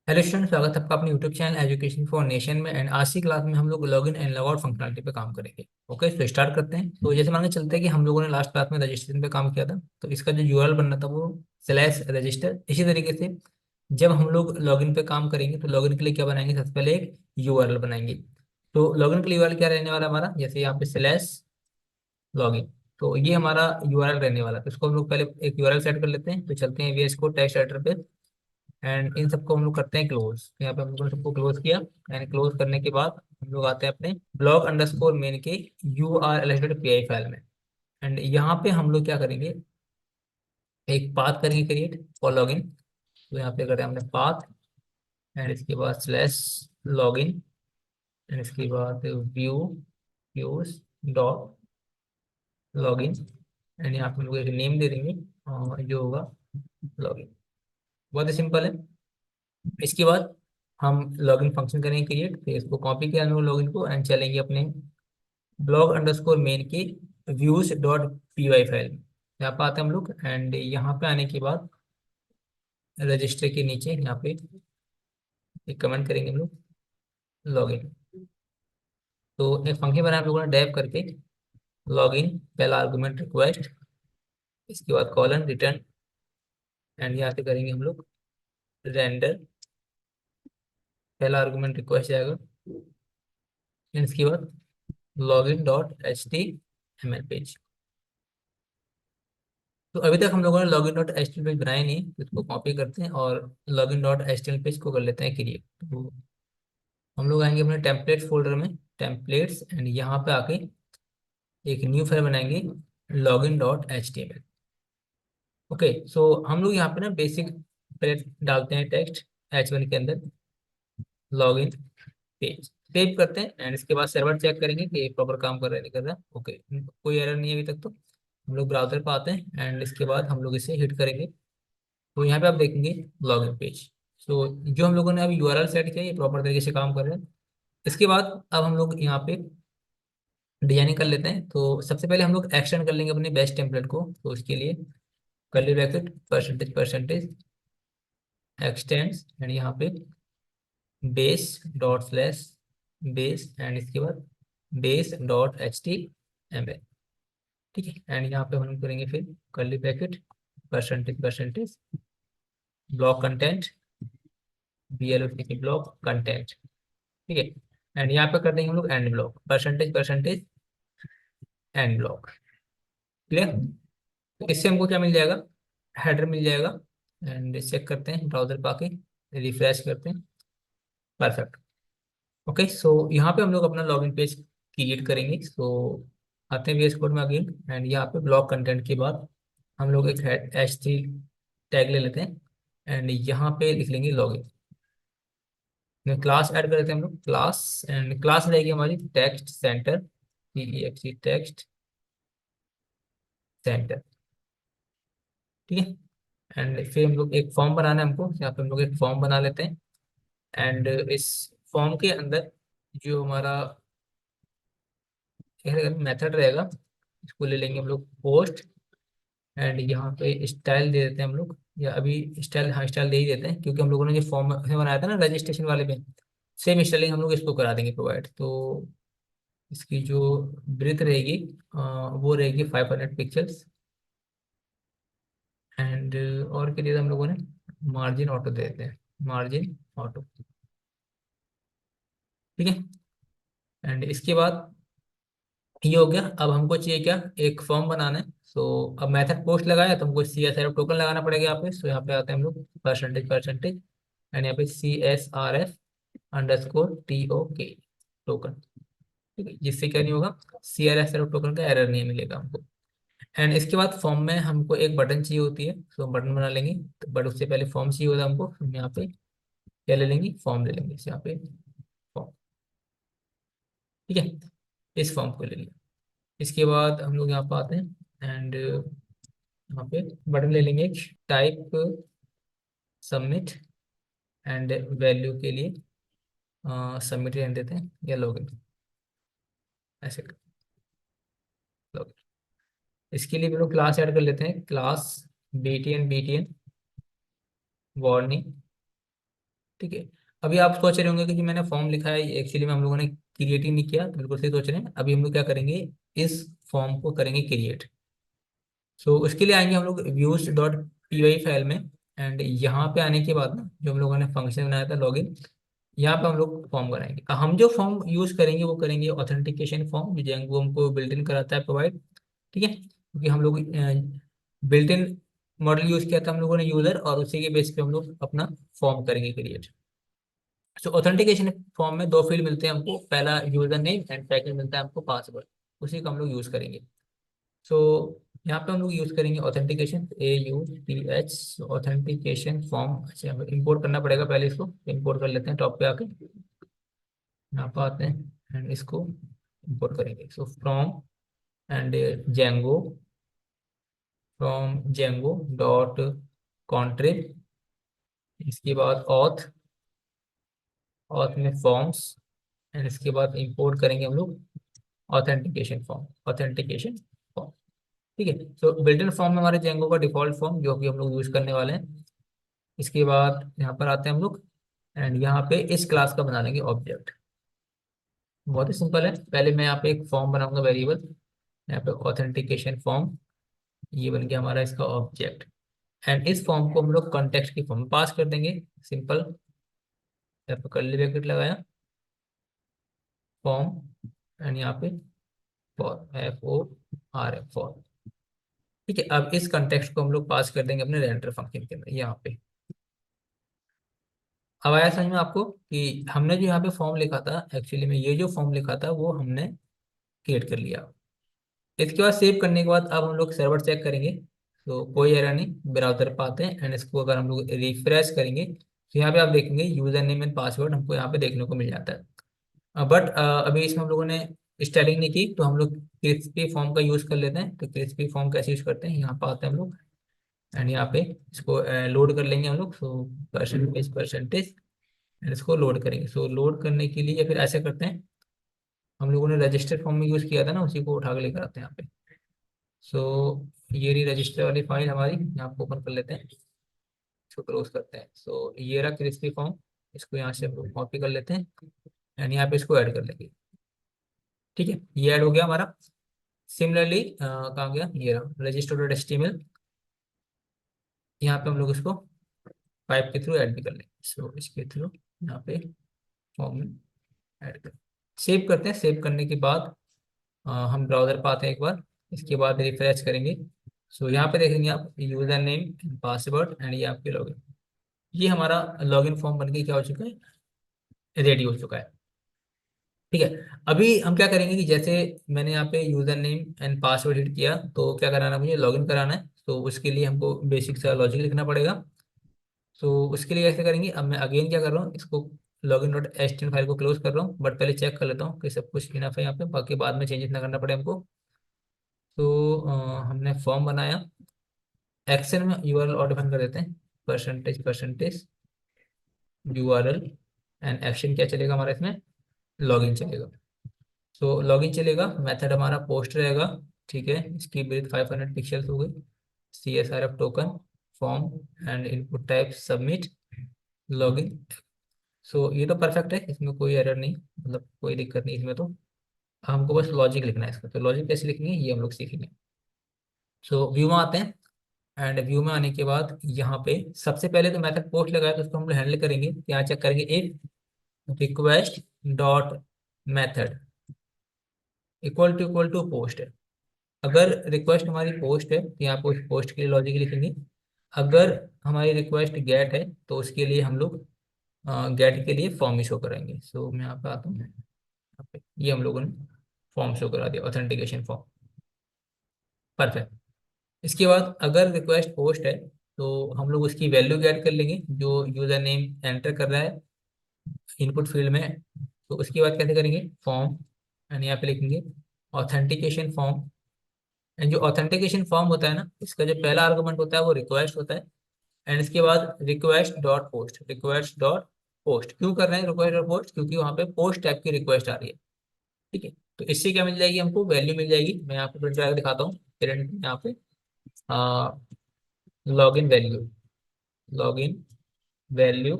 Hello student, स्वागत है आपका अपने YouTube channel education for nation में। एंड आज की क्लास में हम लोग login and log out functionality पे काम करेंगे। ओके, तो स्टार्ट करते हैं। तो जैसे मान के चलते हैं कि हम लोगों ने लास्ट क्लास में रजिस्ट्रेशन पे काम किया था, तो इसका जो यूआरएल बनना था वो स्लैश रजिस्टर। इसी तरीके से जब हम लोग लॉगिन पे काम करेंगे तो लॉगिन के लिए क्या बनाएंगे, सबसे पहले एक यूआरएल बनाएंगे। तो लॉगिन के लिए यूआरएल क्या रहने वाला हमारा, जैसे यहाँ पे स्लैश लॉगिन। तो ये हमारा यूआरएल रहने वाला है। तो इसको हम लोग पहले एक यूआरएल सेट कर लेते हैं। तो चलते हैं वीएस कोड टेक्स्ट एडिटर पे एंड इन सबको हम लोग करते हैं क्लोज। यहाँ पे हम लोगों ने सबको क्लोज किया। एंड क्लोज करने के बाद हम लोग आते हैं अपने ब्लॉग अंडरस्कोर मेन के URL.py फाइल में। एंड यहाँ पे हम लोग क्या करेंगे, एक पाथ करेंगे क्रिएट फॉर लॉगिन। तो यहाँ पे करते हैं हमने पाथ एंड इसके बाद स्लैश लॉगिन एंड इसके बाद view views dot login. And यहाँ पे हम लोग एक नेम दे देंगे जो होगा लॉगिन। बहुत ही सिंपल है। इसके बाद हम लॉगिन फंक्शन करेंगे क्रिएट, फिर इसको कॉपी किया हम लोग लॉगिन को एंड चलेंगे अपने ब्लॉग अंडरस्कोर मेन की व्यूज.py फाइल में। यहाँ पे आते हैं हम लोग एंड यहाँ पे आने के बाद रजिस्टर के नीचे यहाँ पे एक कमेंट करेंगे हम लोग लॉगिन। तो एक फंक्शन बनाया हम लोगों ने डेव करके लॉगिन, पहला आर्गुमेंट रिक्वेस्ट, इसके बाद कॉलन रिटर्न एंड यहाँ पे करेंगे हम लोग रेंडर। पहला आर्गुमेंट रिक्वेस्ट जाएगा एंड इसके बाद login.html पेज। तो अभी तक हम लोगों ने login.html पेज बनाया नहीं, तो इसको कॉपी करते हैं और login.html पेज को कर लेते हैं क्रिएट। तो हम लोग आएंगे अपने टेम्पलेट्स फोल्डर में, टेम्पलेट्स एंड यहाँ पे आके एक न्यू फाइल बनाएंगे login.html। ओके, सो हम लोग यहाँ पे ना बेसिक पहले डालते हैं टेक्स्ट H1 के अंदर लॉगिन पेज, सेव करते हैं एंड इसके बाद सर्वर चेक करेंगे कि प्रॉपर काम कर रहा है नहीं कर रहा। ओके, कोई एरर नहीं है अभी तक। तो हम लोग ब्राउजर पर आते हैं एंड इसके बाद हम लोग इसे हिट करेंगे। तो यहाँ पे आप देखेंगे लॉगिन पेज। तो जो हम लोगों ने अभी यूआरएल सेट किया ये प्रॉपर तरीके से काम कर रहा है। इसके बाद अब हम लोग यहाँ पे डिजाइनिंग कर लेते हैं। तो सबसे पहले हम लोग एक्सटेंड कर लेंगे अपने बेस्ट टेम्पलेट को। तो इसके लिए curly bracket percentage percentage x tends and यहाँ पे base dot slash base and इसके बाद base.html। ठीक है, एंड यहाँ पे हम करेंगे फिर curly bracket percentage percentage block content BLOCK block content. ठीक है, एंड यहाँ पे कर देंगे हम लोग and block percentage percentage and block. Clear. तो इससे हमको क्या मिल जाएगा, हेडर मिल जाएगा। एंड चेक करते हैं ब्राउजर पे आके, रिफ्रेश करते हैं। परफेक्ट। ओके, सो यहाँ पे हम लोग अपना लॉगिन पेज क्रिएट करेंगे। सो आते हैं VS कोड में अगेन एंड यहाँ पे ब्लॉक कंटेंट के बाद हम लोग एक H3 टैग ले लेते हैं एंड यहाँ पे लिख लेंगे लॉगिन। क्लास ऐड कर देते हैं हम लोग क्लास एंड क्लास रहेगी हमारी text centre, TEXT text centre. ठीक है, एंड फिर हम लोग एक फॉर्म बनाना है हमको। यहाँ पे हम लोग एक फॉर्म बना लेते हैं एंड इस फॉर्म के अंदर जो हमारा मेथड रहेगा इसको ले लेंगे हम लोग पोस्ट एंड यहाँ पे स्टाइल दे देते हैं हम लोग। या अभी स्टाइल, हाँ स्टाइल दे ही देते हैं क्योंकि हम लोगों ने जो फॉर्म में बनाया था ना रजिस्ट्रेशन वाले में, सेम स्टाइलिंग हम लोग इसको करा देंगे प्रोवाइड। तो इसकी जो ब्रीथ रहेगी वो रहेगी 500 पिक्सल्स एंड और के लिए हम लोगों ने मार्जिन ऑटो दे देते हैं, मार्जिन ऑटो। ठीक है, एंड इसके बाद ये हो गया। अब हमको चाहिए क्या, एक फॉर्म बनाना है। सो अब मेथड पोस्ट लगाया तो हमको CSRF टोकन लगाना पड़ेगा यहाँ पे। सो यहाँ पे आते हैं हम लोग परसेंटेज परसेंटेज एंड यहाँ पे CSRF_TOK टोकन। ठीक है, जिससे क्या नहीं होगा, CSRF टोकन का एरर नहीं मिलेगा हमको। एंड इसके बाद फॉर्म में हमको एक बटन चाहिए होती है, तो बटन बना लेंगे। तो बट उससे पहले फॉर्म चाहिए होता है हमको। हम यहाँ पे क्या ले लेंगे, फॉर्म ले लेंगे। इस यहाँ पे फॉर्म। ठीक है, इस फॉर्म को ले लिया। इसके बाद हम लोग यहाँ पे आते हैं एंड यहाँ पे बटन ले लेंगे टाइप सबमिट एंड वैल्यू के लिए सबमिट रहने देते हैं या लॉगिन, ऐसे लॉगिन। इसके लिए भी लोग क्लास ऐड कर लेते हैं, क्लास BTN वार्निंग ठीक है। अभी आप सोच रहे होंगे कि जो मैंने फॉर्म लिखा है एक्चुअली में हम लोगों ने क्रिएट ही नहीं किया, तो बिल्कुल सही सोच रहे हैं। अभी हम लोग क्या करेंगे, इस फॉर्म को करेंगे क्रिएट। सो उसके लिए आएंगे हम लोग व्यूज डॉट py फाइल में, एंड यहाँ पे आने के बाद ना जो हम लोगों ने फंक्शन बनाया था लॉगिन, यहाँ पे हम लोग फॉर्म बनाएंगे। हम जो फॉर्म यूज करेंगे वो करेंगे ऑथेंटिकेशन फॉर्म, जो जेंगो हमको बिल्ट इन कराता है प्रोवाइड। ठीक है, क्योंकि हम लोग बिल्ट इन मॉडल यूज किया था हम लोगों ने यूजर, और उसी के बेस पे हम लोग अपना फॉर्म करेंगे क्रिएट। सो ऑथेंटिकेशन फॉर्म में दो फील्ड मिलते हैं हमको, पहला यूजर नेम एंड सेकंड मिलता है हमको पासवर्ड, उसी का हम लोग यूज करेंगे। सो यहाँ पे हम लोग यूज करेंगे ऑथेंटिकेशन, AUTH ऑथेंटिकेशन फॉर्म। अच्छा, हमें इंपोर्ट करना पड़ेगा, पहले इसको इंपोर्ट कर लेते हैं टॉप पे आके, यहाँ पे आते हैं एंड इसको इंपोर्ट करेंगे। So from and Django, from Django dot contrib, इसके बाद ऑथ, ऑथ में फॉर्म्स, एंड इसके बाद इंपोर्ट करेंगे हम लोग ऑथेंटिकेशन फॉर्म, ऑथेंटिकेशन फॉर्म। ठीक है, तो बिल्ट इन फॉर्म में हमारे जेंगो का डिफॉल्ट फॉर्म जो कि हम लोग यूज करने वाले हैं। इसके बाद यहाँ पर आते हैं हम लोग, एंड यहाँ पे इस क्लास का बना लेंगे ऑब्जेक्ट। बहुत ही सिंपल है, पहले मैं यहाँ पे एक फॉर्म बनाऊंगा वेरिएबल, यहाँ पे ऑथेंटिकेशन फॉर्म, ये बन गया हमारा इसका ऑब्जेक्ट। एंड इस फॉर्म को हम लोग कॉन्टेक्स्ट की फॉर्म में पास कर देंगे, सिंपल। यहाँ पे कर्ली ब्रैकेट लगाया, फॉर्म, एंड यहाँ पे फॉर, FOR फॉर। ठीक है, अब इस कंटेक्स्ट को हम लोग पास कर देंगे अपने रेंडर फंक्शन के अंदर यहाँ पे। अब आया समझ में आपको कि हमने जो यहाँ पे फॉर्म लिखा था, एक्चुअली में ये जो फॉर्म लिखा था वो हमने क्रिएट कर लिया। इसके बाद सेव करने के बाद अब हम लोग सर्वर चेक करेंगे, तो कोई एरर नहीं, ब्राउजर पर आते हैं एंड इसको अगर हम लोग रिफ्रेश करेंगे तो यहाँ पे आप देखेंगे यूजर नेम एंड पासवर्ड हमको यहाँ पे देखने को मिल जाता है। बट अभी इसमें हम लोगों ने स्टाइलिंग नहीं की, तो हम लोग क्रिस्पी फॉर्म का यूज कर लेते हैं। तो क्रिस्पी फॉर्म कैसे यूज करते हैं, यहाँ पे आते हैं हम लोग एंड यहाँ पे इसको लोड कर लेंगे हम लोग। सो परसेंटेज परसेंटेज, एंड इसको लोड करेंगे। सो लोड करने के लिए या फिर ऐसे करते हैं, हम लोगों ने रजिस्टर फॉर्म में यूज किया था ना, उसी को उठा के लेकर आते हैं यहाँ पे। सो ये रही रजिस्टर वाली फाइल हमारी, यहाँ पे ओपन कर लेते हैं, इसको क्लोज करते हैं। सो ये रहा क्रिस्पी फॉर्म, इसको यहाँ से हम लोग कॉपी कर लेते हैं एंड यहाँ पे इसको ऐड कर लेंगे। ठीक है, ये ऐड हो गया हमारा। सिमिलरली कहाँ गया, ये रहा रजिस्टर डॉट HTML, यहाँ पे हम लोग इसको पाइप के थ्रू ऐड भी कर लेंगे। सो इसके थ्रू यहाँ पे फॉर्म में ऐड कर, सेव करते हैं। सेव करने के बाद हम ब्राउजर पर आते हैं एक बार, इसके बाद रिफ्रेश करेंगे। सो यहाँ पे देखेंगे आप यूजर नेम पासवर्ड एंड ये आपके लॉगिन, ये हमारा लॉगिन फॉर्म बन के क्या हो चुका है, रेडी हो चुका है। ठीक है, अभी हम क्या करेंगे कि जैसे मैंने यहाँ पे user name and password hit किया, तो क्या कराना है, मुझे लॉगिन कराना है। तो उसके लिए हमको बेसिक सा लॉजिक लिखना पड़ेगा। तो उसके लिए ऐसे करेंगे, अब मैं अगेन क्या कर रहा हूँ, इसको लॉगिन डॉट HTML फाइल को क्लोज कर रहा हूँ, बट पहले चेक कर लेता हूँ कि सब कुछ इनफ है यहाँ पे, बाकी बाद में चेंजेस ना करना पड़े हमको। तो हमने फॉर्म बनाया, एक्शन में URL और डिफाइन कर देते हैं, percentage percentage URL, and action क्या चलेगा हमारा इसमें, लॉगिन चलेगा। सो लॉगिन चलेगा, मेथड हमारा पोस्ट रहेगा। ठीक है, इसकी ब्रीथ 500 पिक्सल्स हो गई, CSRF token, form, and input type submit, login. So ये तो परफेक्ट है, इसमें कोई एरर नहीं, मतलब कोई दिक्कत नहीं इसमें। तो हमको बस लॉजिक लिखना है इसका, तो लॉजिक कैसे लिखनी है ये हम लोग सीखेंगे। सो व्यू में आते हैं, एंड व्यू में आने के बाद यहाँ पे सबसे पहले तो मेथड पोस्ट लगाया, तो उसको हम लोग हैंडल करेंगे। यहाँ चेक करेंगे if request dot method equal to post है। अगर रिक्वेस्ट हमारी पोस्ट है तो यहाँ पे उस पोस्ट के लिए लॉजिक लिखेंगे। अगर हमारी रिक्वेस्ट गेट है तो उसके लिए हम लोग गेट के लिए फॉर्म शो कराएंगे। सो मैं यहाँ पे आता हूँ, यहाँ पे ये हम लोगों ने फॉर्म शो करा दिया, ऑथेंटिकेशन फॉर्म, परफेक्ट। इसके बाद अगर रिक्वेस्ट पोस्ट है तो हम लोग उसकी वैल्यू गेट कर लेंगे, जो यूजर नेम एंटर कर रहा है इनपुट फील्ड में। तो उसके बाद कैसे करेंगे, फॉर्म, एंड यहाँ पे लिखेंगे ऑथेंटिकेशन फॉर्म। एंड जो ऑथेंटिकेशन फॉर्म होता है ना, इसका जो पहला आर्गुमेंट होता है वो रिक्वेस्ट होता है, एंड इसके बाद request dot post, request dot post. क्यों कर रहे हैं रिक्वेस्ट डॉट पोस्ट, क्योंकि वहाँ पे पोस्ट टाइप की रिक्वेस्ट आ रही है। ठीक है, तो इससे क्या मिल जाएगी हमको, वैल्यू मिल जाएगी। मैं आपको प्रिंट करके दिखाता हूँ, करंट यहाँ पे log in value, log in value,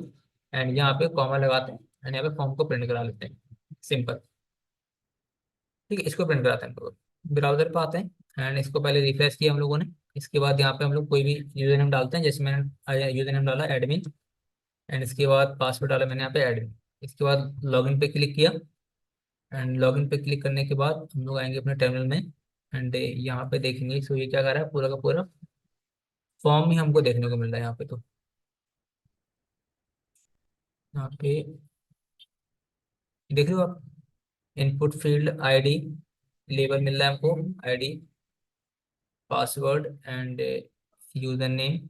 and यहाँ पे कॉमा लगाते हैं एंड यहाँ पे फॉर्म को प्रिंट करा लेते हैं, सिंपल। ठीक है, इसको प्रिंट कराते हैं हम लोग। ब्राउजर पे आते हैं एंड इसको पहले रिफ्रेश किया हम लोगों ने। इसके बाद यहाँ पे हम लोग कोई भी यूजर नेम डालते हैं, जैसे मैंने यूजर नेम डाला एडमिन, एंड इसके बाद पासवर्ड डाला मैंने यहाँ पे एडमिन। इसके बाद लॉगिन पे क्लिक किया एंड लॉगिन पे क्लिक करने के बाद हम लोग आएंगे अपने टर्मिनल में एंड यहाँ पे देखेंगे। सो ये क्या कर रहा है, पूरा का पूरा फॉर्म ही हमको देखने को मिल रहा है यहाँ पे। तो यहाँ पे देख रहे हो आप, इनपुट फील्ड आईडी, लेबल मिल रहा है हमको, ID, password and user name.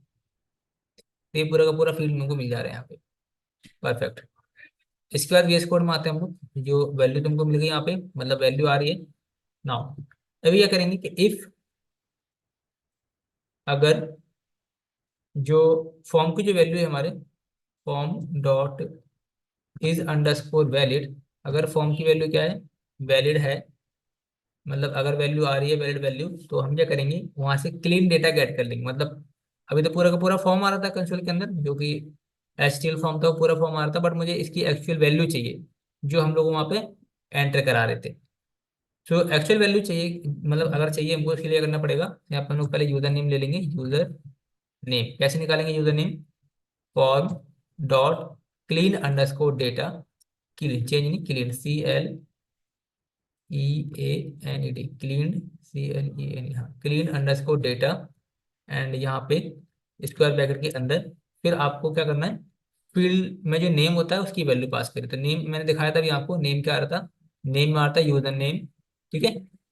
ये पूरा का पूरा फील्ड हमको मिल जा रहा है यहाँ पे। परफेक्ट। इसके बाद VS कोड में आते हैं हम लोग। जो वैल्यू तुमको मिल गई यहाँ पे, मतलब वैल्यू आ रही है नाउ। अभी क्या करेंगे कि इफ, अगर जो फॉर्म की जो वैल्यू है हमारे, form dot is underscore valid, अगर फॉर्म की वैल्यू क्या है, वैलिड है, मतलब अगर वैल्यू आ रही है वैलिड वैल्यू, तो हम क्या करेंगे वहां से क्लीन डेटा गेट कर लेंगे। मतलब अभी तो पूरा का पूरा फॉर्म आ रहा था कंसोल के अंदर, जो कि HTML फॉर्म था, वो पूरा फॉर्म आ रहा था, बट मुझे इसकी एक्चुअल वैल्यू चाहिए जो हम लोग वहाँ पे एंटर करा रहे थे। सो एक्चुअल वैल्यू चाहिए, मतलब अगर चाहिए हमको, इसके लिए करना पड़ेगा यहाँ पर हम लोग पहले यूजर नेम ले लेंगे। यूजर नेम कैसे निकालेंगे, user name form dot clean underscore data, clean change नहीं, क्लीन CLEANED, क्लीन CLEAN, हाँ, क्लीन अंडरस्कोर डेटा। एंड यहाँ पे स्क्वायर ब्रैकेट के अंदर फिर आपको क्या करना है, फील्ड में जो नेम होता है उसकी वैल्यू पास करें। तो नेम मैंने दिखाया था अभी आपको, नेम क्या आ रहा था, नेम में आ रहा था यूजर नेम। ठीक है।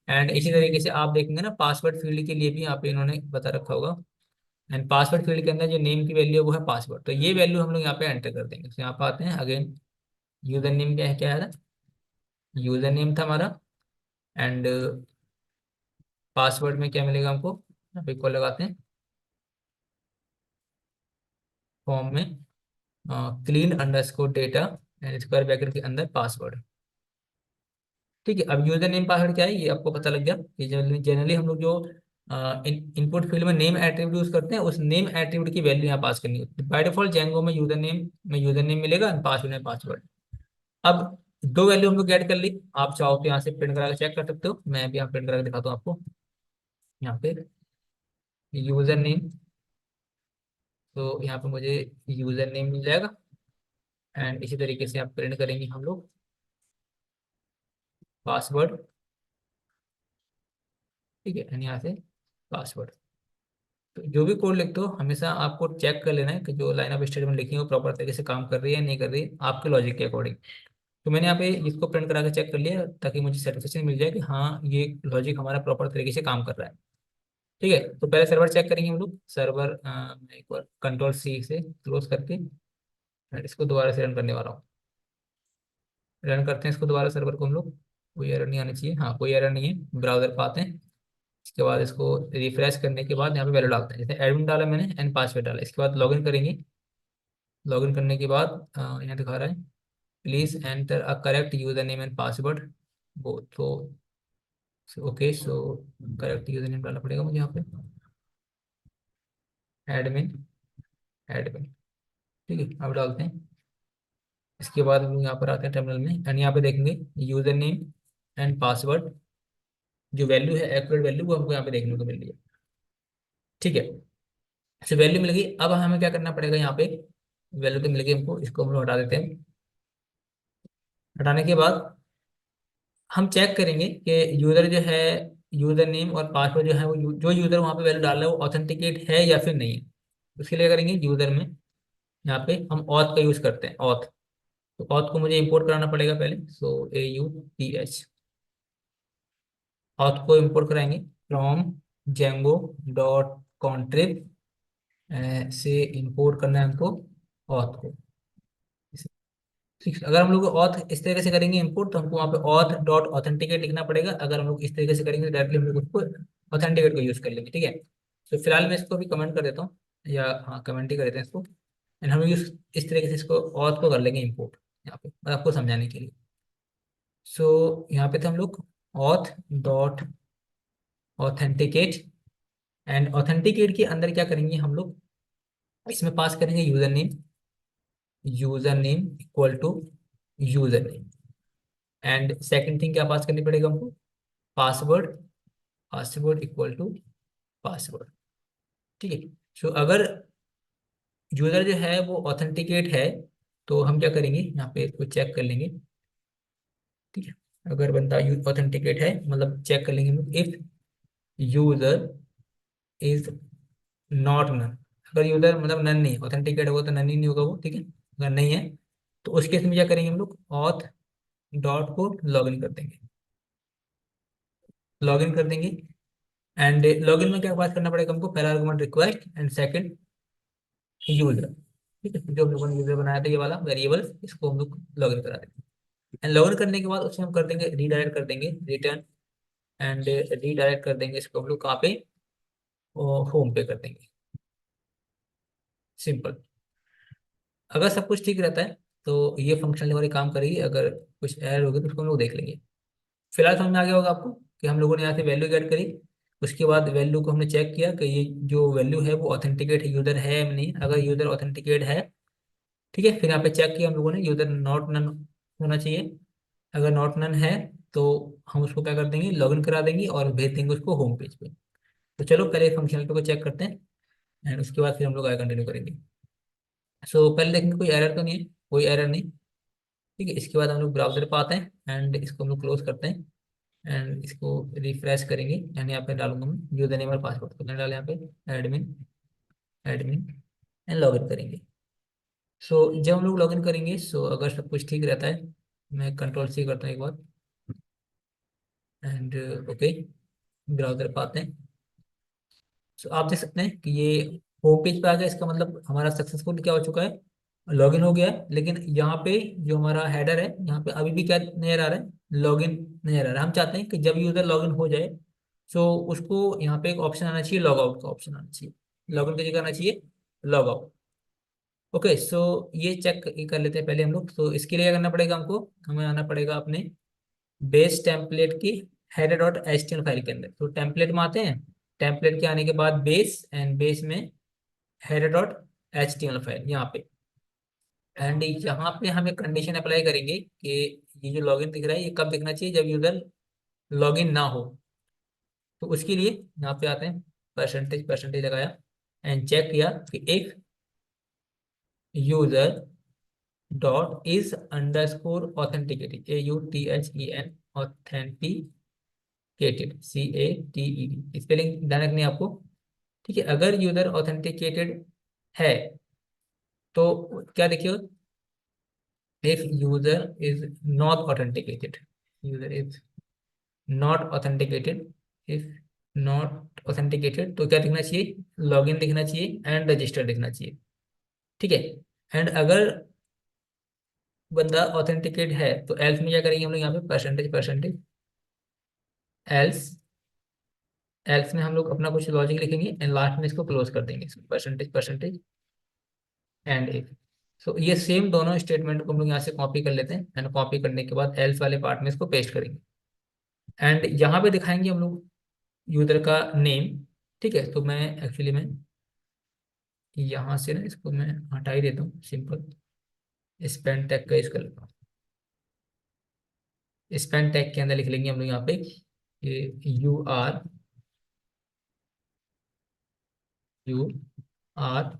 एंड इसी तरीके से आप देखेंगे ना, पासवर्ड फील्ड के लिए भी यहाँ पे इन्होंने बता रखा होगा। एंड पासवर्ड फील्ड के अंदर जो नेम की वैल्यू है वो है पासवर्ड, तो ये वैल्यू हम लोग यहाँ पे एंटर कर देंगे। तो यहाँ पे आते हैं अगेन, यूजर नेम क्या है, क्या है, यूजर नेम था हमारा। एंड पासवर्ड में क्या मिलेगा हमको, यहाँ पे इक्वल लगाते हैं, फॉर्म में clean underscore data and square bracket के अंदर पासवर्ड। ठीक है। अब यूजर नेम पासवर्ड क्या है ये आपको पता लग गया कि जनरली हम लोग जो इनपुट फील्ड में नेम एट्रीब्यूट यूज करते हैं, उस नेम एट्रीब्यूट की वैल्यू यहाँ पास करनी होती है। बाय डिफॉल्ट जेंगो में यूजर नेम मिलेगा, पासवर्ड में पासवर्ड। अब दो वैल्यू हम लोग ऐड कर ली। आप चाहो तो यहाँ से प्रिंट करा के चेक कर सकते हो, मैं भी यहाँ प्रिंट करा के दिखाता हूँ आपको। यहाँ पे यूजर नेम, तो यहाँ पे मुझे यूजर नेम मिल जाएगा एंड इसी तरीके से आप प्रिंट करेंगे हम लोग पासवर्ड। ठीक है, एंड यहाँ से पासवर्ड। तो जो भी कोड लिखते हो हमेशा आपको चेक कर लेना है कि जो लाइन ऑफ स्टेटमेंट लिखी है वो प्रॉपर तरीके से काम कर रही है या नहीं कर रही है आपके लॉजिक के अकॉर्डिंग। तो मैंने यहाँ पे इसको प्रिंट करा के चेक कर लिया ताकि मुझे सेटिस्फेक्शन मिल जाए कि हाँ ये लॉजिक हमारा प्रॉपर तरीके से काम कर रहा है। ठीक है, तो पहले सर्वर चेक करेंगे हम लोग। सर्वर मैं एक बार कंट्रोल C से क्लोज करके मैं इसको दोबारा से रन करने वाला हूँ। रन करते हैं इसको दोबारा सर्वर को हम लोग। कोई एरर नहीं आनी चाहिए, हाँ कोई एरर नहीं है। ब्राउजर पर आते हैं, इसके बाद इसको रिफ्रेश करने के बाद यहाँ पे वैल्यू डालते हैं, जैसे एडमिन डाला मैंने एंड पासवर्ड डाला। इसके बाद लॉगिन करेंगे। लॉगिन करने के बाद यहाँ दिखा रहा है please enter a correct user name and password. वो तो okay, so correct user name डालना पड़ेगा मुझे यहाँ पे, एडमिन, एडमिन। ठीक है, अब डालते हैं। इसके बाद हम लोग यहाँ पर आते हैं टर्मिनल में एंड यहाँ पे देखेंगे यूजर नेम एंड पासवर्ड, जो वैल्यू है एक्यूरेट वैल्यू वो हमको यहाँ पे देखने को मिल रही है। ठीक है, अच्छा वैल्यू मिल गई। अब हमें क्या करना पड़ेगा, यहाँ पे वैल्यू तो मिल गई हमको, इसको हम लोग हटा देते हैं। हटाने के बाद हम चेक करेंगे कि यूजर जो है, यूजर नेम और पासवर्ड जो है वो जो यूजर वहाँ पे वैल्यू डाल रहा है वो ऑथेंटिकेट है या फिर नहीं है। उसके लिए करेंगे यूजर में, यहाँ पे हम ऑथ का यूज करते हैं, ऑथ। तो ऑथ को मुझे इंपोर्ट कराना पड़ेगा पहले, सो AUTH, ऑथ को इंपोर्ट कराएंगे फ्रॉम जेंगो डॉट कॉन्ट्रिब से इंपोर्ट करना है हमको ऑथ को। ठीक है, अगर हम लोग ऑथ इस तरीके से करेंगे इंपोर्ट, तो हमको वहाँ पे ऑथ डॉट ऑथेंटिकेट लिखना पड़ेगा। अगर हम लोग इस तरीके से करेंगे तो डायरेक्टली हम लोग उसको ऑथेंटिकेट को यूज कर लेंगे। ठीक है, तो फिलहाल मैं इसको भी कमेंट कर देता हूँ, या हाँ कमेंट ही कर देते हैं इसको। एंड हम यूज इस तरीके से इसको ऑथ को कर लेंगे इंपोर्ट, यहाँ पे मैं आपको समझाने के लिए। सो यहाँ पे थे हम लोग, auth dot authenticate. And authenticate के अंदर क्या करेंगे हम लोग, इसमें पास करेंगे user name user name equal to user name. And second thing क्या पास करनी पड़ेगा हमको, password, password equal to password. ठीक है। सो अगर यूजर जो है वो ऑथेंटिकेट है तो हम क्या करेंगे, यहाँ पे इसको चेक कर लेंगे। ठीक है। अगर बंदा ऑथेंटिकेट है मतलब चेक कर लेंगे हम, if user is not none. अगर यूजर मतलब नन नहीं, ऑथेंटिकेट होगा तो नन ही नहीं होगा वो। ठीक है। अगर नहीं है तो उस केस में क्या करेंगे हम लोग, ऑथ डॉट को लॉग इन कर देंगे, लॉग इन कर देंगे। एंड लॉग इन में क्या पास करना पड़ेगा हमको, पहला argument request and second user. ठीक है। जो हम लोगों ने यूजर बनाया था ये वाला वेरिएबल, इसको हम लोग लॉग इन करा देंगे। एंड लॉग इन करने के बाद उसमें हम कर देंगे रीडायरेक्ट कर देंगे रिटर्न। एंड रीडायरेक्ट कर देंगे इसको हम लोग कहाँ पे, होम पे कर देंगे। सिंपल। अगर सब कुछ ठीक रहता है तो ये फंक्शन हमारी काम करेगी, अगर कुछ एरर होगी तो उसको हम लोग देख लेंगे। फिलहाल समझ में आ गया होगा आपको कि हम लोगों ने यहाँ से वैल्यू गेट करी, उसके बाद वैल्यू को हमने चेक किया कि ये जो वैल्यू है वो ऑथेंटिकेट यूजर है या नहीं। अगर यूजर ऑथेंटिकेट है, ठीक है, फिर यहाँ पे चेक किया हम लोगों ने यूजर नॉट नन होना चाहिए। अगर नॉट नन है तो हम उसको क्या कर देंगे, लॉगिन करा देंगे और भेज देंगे उसको होम पेज पे। तो चलो पहले फंक्शनलिटी को चेक करते हैं एंड उसके बाद फिर हम लोग आगे कंटिन्यू करेंगे। सो पहले देखेंगे कोई एरर तो नहीं है, कोई एरर नहीं। ठीक है। इसके बाद हम लोग ब्राउजर पे आते हैं एंड इसको हम लोग क्लोज करते हैं एंड इसको रिफ्रेश करेंगे। एंड यहाँ पे डालूंगा मैं यूजर नेम और पासवर्ड, तो मैंने डाला यहाँ पे एडमिन, एडमिन एंड लॉगिन करेंगे। सो जब हम लोग लॉगिन करेंगे, सो अगर सब कुछ ठीक रहता है, मैं कंट्रोल सी करता हूँ एक बार एंड ओके, ब्राउजर पे आते हैं। सो आप देख सकते हैं कि ये होम पेज पे आ गया, इसका मतलब हमारा सक्सेसफुल क्या हो चुका है, लॉगिन हो गया है। लेकिन यहाँ पे जो हमारा हेडर है यहाँ पे अभी भी क्या नजर आ रहा है, लॉगिन नजर आ रहा है। हम चाहते हैं कि जब यूजर लॉगिन हो जाए सो उसको यहाँ पे एक ऑप्शन आना चाहिए, लॉग आउट का ऑप्शन आना चाहिए। लॉगिन की जगह आना चाहिए लॉग आउट। ओके। सो ये चेक कर लेते हैं पहले हम लोग। तो इसके लिए क्या करना पड़ेगा हमको, हमें आना पड़ेगा अपने बेस टेम्पलेट की header dot H T M file के अंदर। तो टेम्पलेट में आते हैं, टेम्पलेट के आने के बाद बेस एंड बेस में header dot H T M file यहाँ पे। एंड यहाँ पे हम एक कंडीशन अप्लाई करेंगे कि ये जो लॉगिन दिख रहा है ये कब दिखना चाहिए, जब यूजर लॉगिन ना हो। तो उसके लिए यहाँ पे आते हैं, परसेंटेज परसेंटेज लगाया एंड चेक किया कि if user dot is underscore authenticated, AUTHEN authenticated, CATED, spelling ध्यान रखनी है आपको। ठीक है। अगर यूजर ऑथेंटिकेटेड है तो क्या देखिए, if user is not authenticated, user is not authenticated, if not authenticated तो क्या दिखना चाहिए, लॉगिन दिखना चाहिए एंड रजिस्टर दिखना चाहिए। ठीक है। एंड अगर बंदा ऑथेंटिकेट है तो एल्स में क्या करेंगे हम लोग, यहाँ पे परसेंटेज परसेंटेज एल्स, एल्स में हम लोग अपना कुछ लॉजिक लिखेंगे एंड लास्ट में इसको क्लोज कर देंगे, परसेंटेज परसेंटेज एंड इफ। सो ये सेम दोनों स्टेटमेंट को हम लोग यहाँ से कॉपी कर लेते हैं एंड कॉपी करने के बाद एल्स वाले पार्ट में इसको पेस्ट करेंगे एंड यहाँ पे दिखाएंगे हम लोग यूजर का नेम। ठीक है। तो मैं एक्चुअली मैं यहाँ से ना इसको मैं हटा ही देता हूँ, सिंपल स्पेन टैग का इसका लेता हूँ। स्पेन टैग के अंदर लिख लेंगे हम लोग यहाँ पे you are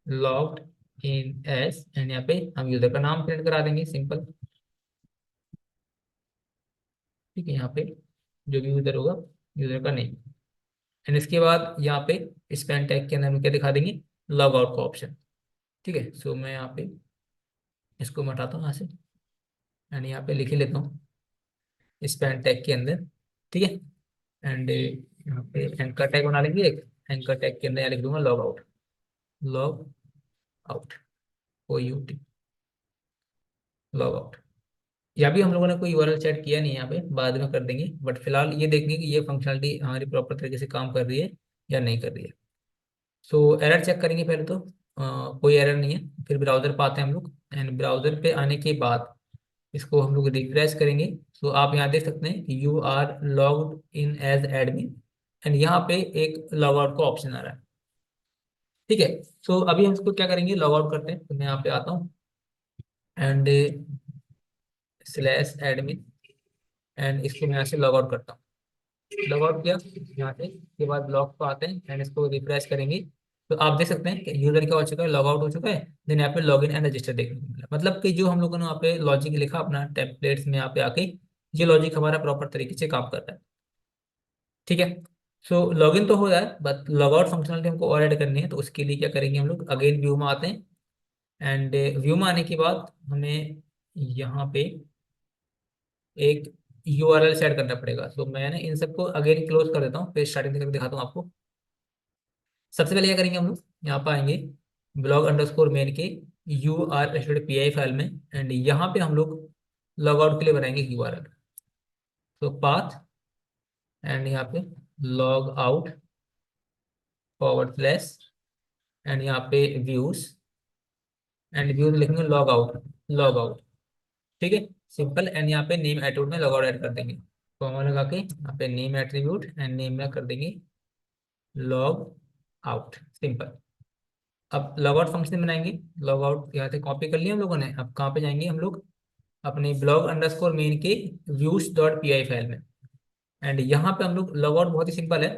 logged in as and यहाँ पे हम यूजर का नाम प्रिंट करा देंगे, सिंपल। ठीक है। यहाँ पे जो भी यूजर होगा, यूजर का नेम। एंड इसके बाद यहाँ पे स्पेन टैग के अंदर हम क्या दिखा देंगे, लॉग आउट का ऑप्शन। ठीक है। सो मैं यहाँ पे इसको मैं हटाता हूँ यहाँ से एंड यहाँ पे लिख ही लेता हूँ स्पेन टैग के अंदर। ठीक है। एंड यहाँ पे एंकर टैग बना लेंगे एक, एंकर टैग के अंदर यहाँ लिख दूंगा log out, log out, OUT, log out. या भी हम लोगों ने कोई यूआरएल सेट किया नहीं है यहाँ पे, बाद में कर देंगे, बट फिलहाल ये देखेंगे कि ये फंक्शनलिटी हमारी प्रॉपर तरीके से काम कर रही है या नहीं कर रही है। सो एरर चेक करेंगे पहले तो, कोई एरर नहीं है। फिर ब्राउजर पे आते हैं हम लोग एंड ब्राउजर पे आने के बाद इसको हम लोग रिफ्रेश करेंगे। सो आप यहाँ देख सकते हैं कि you are logged in as admin and यहाँ पे एक लॉग आउट का ऑप्शन आ रहा है। ठीक है। सो अभी हम इसको क्या करेंगे, लॉग आउट करते हैं। तो मैं यहाँ पे आता हूँ एंड स्लैश एडमिन, एंड इसको मैं यहाँ से लॉग आउट करता हूँ। लॉग आउट किया यहाँ से, इसके बाद ब्लॉक पे आते हैं एंड इसको रिफ्रेश करेंगे। तो आप देख सकते हैं कि यूजर क्या हो चुका है, लॉग आउट हो चुका है। देन यहाँ पे लॉग इन एंड रजिस्टर देखने को मिला, मतलब कि जो हम लोगों ने यहाँ पे लॉजिक लिखा अपना टेम्पलेट्स में, यहाँ पे आके ये लॉजिक हमारा प्रॉपर तरीके से काम कर रहा है। ठीक है। सो लॉगिन तो हो रहा है, बट लॉग आउट फंक्शनलिटी हमको और ऐड करनी है। तो उसके लिए क्या करेंगे हम लोग, अगेन व्यू में आते हैं एंड व्यू में आने के बाद हमें यहाँ पे एक यूआरएल सेट करना पड़ेगा। तो मैंने इन सबको अगेन क्लोज कर देता हूँ, फिर स्टार्टिंग से करके दिखाता हूँ आपको। सबसे पहले क्या करेंगे हम लोग, यहाँ पर आएंगे ब्लॉग अंडरस्कोर मेन के URL.py फाइल में, एंड यहाँ पे हम लोग लॉग आउट के लिए बनाएंगे यूआरएल। तो पाथ एंड यहाँ पे log out forward slash, and यहाँ पे व्यूज, एंड व्यूज लिखेंगे लॉग आउट, लॉग आउट। ठीक है, सिंपल। एंड यहाँ पे नेम एट्रीब्यूट में लॉग आउट ऐड कर देंगे, कॉमा लगा के यहाँ पे नेम एट्रीब्यूट एंड नेम में कर देंगे लॉग आउट, सिंपल। अब लॉग आउट फंक्शन बनाएंगे। लॉग आउट यहाँ से कॉपी कर लिया हम लोगों ने। अब कहाँ पे जाएंगे हम लोग, अपने ब्लॉग अंडरस्कोर मेन के views.py फाइल में, एंड यहाँ पे हम लोग लॉग आउट बहुत ही सिंपल है।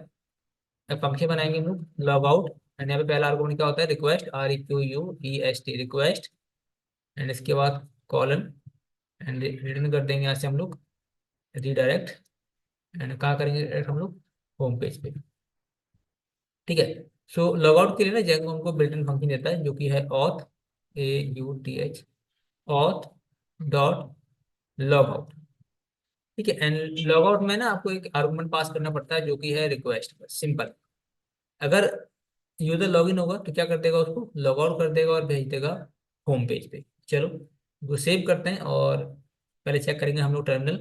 अब फंक्शन बनाएंगे हम लोग लॉग आउट, एंड यहाँ पे पहला आर्गुमेंट क्या होता है, रिक्वेस्ट, REQUEST रिक्वेस्ट, एंड इसके बाद कॉलन, एंड रिटर्न कर देंगे यहाँ से हम लोग रीडायरेक्ट, एंड कहाँ करेंगे डायरेक्ट हम लोग, होम पेज पे। ठीक है। सो लॉग आउट के लिए ना जैक हमको बिल्ट इन फंक्शन देता है, जो कि है auth, AUTH, auth dot log out. ठीक है, एंड लॉग आउट में ना आपको एक आर्गुमेंट पास करना पड़ता है, जो कि है रिक्वेस्ट, सिंपल। अगर यूजर लॉगिन होगा तो क्या कर देगा, उसको लॉग आउट कर देगा और भेज देगा होम पेज पे। चलो वो सेव करते हैं और पहले चेक करेंगे हम लोग टर्मिनल।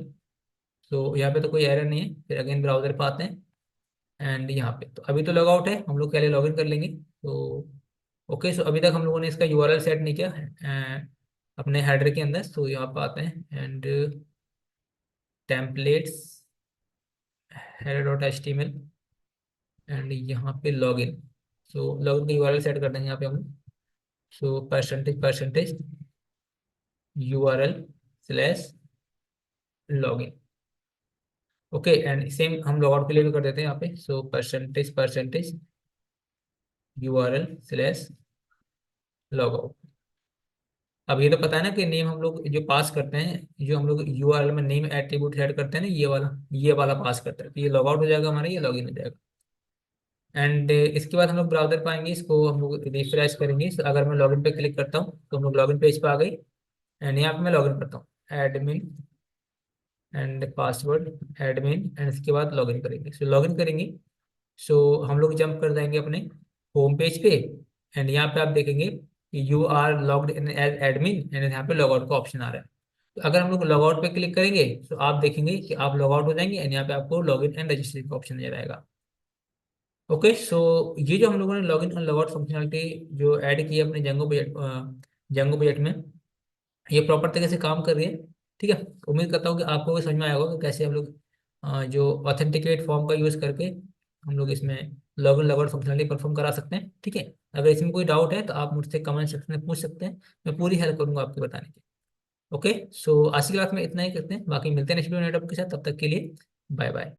तो यहाँ पे तो कोई एरर नहीं है। फिर अगेन ब्राउजर पे आते हैं एंड यहाँ पे तो अभी तो लॉग आउट है, हम लोग पहले लॉगिन कर लेंगे। तो ओके, सो अभी तक हम लोगों ने इसका यूआरएल सेट नहीं किया है अपने हेडर के अंदर। तो यहाँ पे आते हैं एंड टेम्पलेट्स header.html, एंड यहाँ पे लॉगिन। सो लॉगिन का यूआरएल सेट कर देंगे यहाँ पे हम। So percentage URL slash login. Okay, and same हम लॉगआउट के लिए भी कर देते हैं यहाँ पे। So percentage URL slash logout. अब ये तो पता है ना कि नेम हम लोग जो पास करते हैं, जो हम लोग यूआरएल में नेम एट्रीब्यूट ऐड करते हैं ना, ये वाला पास करते हैं। तो ये लॉग आउट हो जाएगा हमारा, ये लॉगिन हो जाएगा। एंड इसके बाद हम लोग ब्राउजर पाएंगे, इसको हम लोग रिफ्रेश करेंगे। So, अगर मैं लॉगिन पे क्लिक करता हूँ तो हम लोग लॉगिन पेज पे आ गई, एंड यहाँ पे मैं लॉगिन करता हूँ admin and password admin, and इसके बाद लॉगिन करेंगे। सो लॉगिन करेंगे। सो हम लोग जंप कर जाएंगे अपने होम पेज पे, एंड यहाँ पे आप देखेंगे कि you are logged in as admin, and यहाँ पे लॉग आउट का ऑप्शन आ रहा है। तो अगर हम लोग लॉग आउट पे क्लिक करेंगे तो आप देखेंगे कि आप लॉग आउट हो जाएंगे, एंड यहाँ पे आपको लॉग इन एंड रजिस्ट्रेशन का ऑप्शन नजर आएगा। ओके, सो ये जो हम लोगों ने लॉग इन और लॉग आउट फंक्शनलिटी जो ऐड की है अपने जंगो बजट में, ये प्रॉपर तरीके से काम कर रही है। ठीक है, उम्मीद करता हूँ कि आपको भी समझ में आया होगा कि कैसे हम लोग जो ऑथेंटिकेट फॉर्म का यूज़ करके हम लोग इसमें लॉगिन लॉगआउट फंक्शनलिटी परफॉर्म करा सकते हैं। ठीक है, अगर इसमें कोई डाउट है तो आप मुझसे कमेंट सेक्शन में पूछ सकते हैं, मैं पूरी हेल्प करूंगा आपको बताने की। ओके, सो आज की क्लास में इतना ही करते हैं, बाकी मिलते हैं नेक्स्ट वीडियो नए टॉपिक के साथ। तब तक के लिए बाय बाय।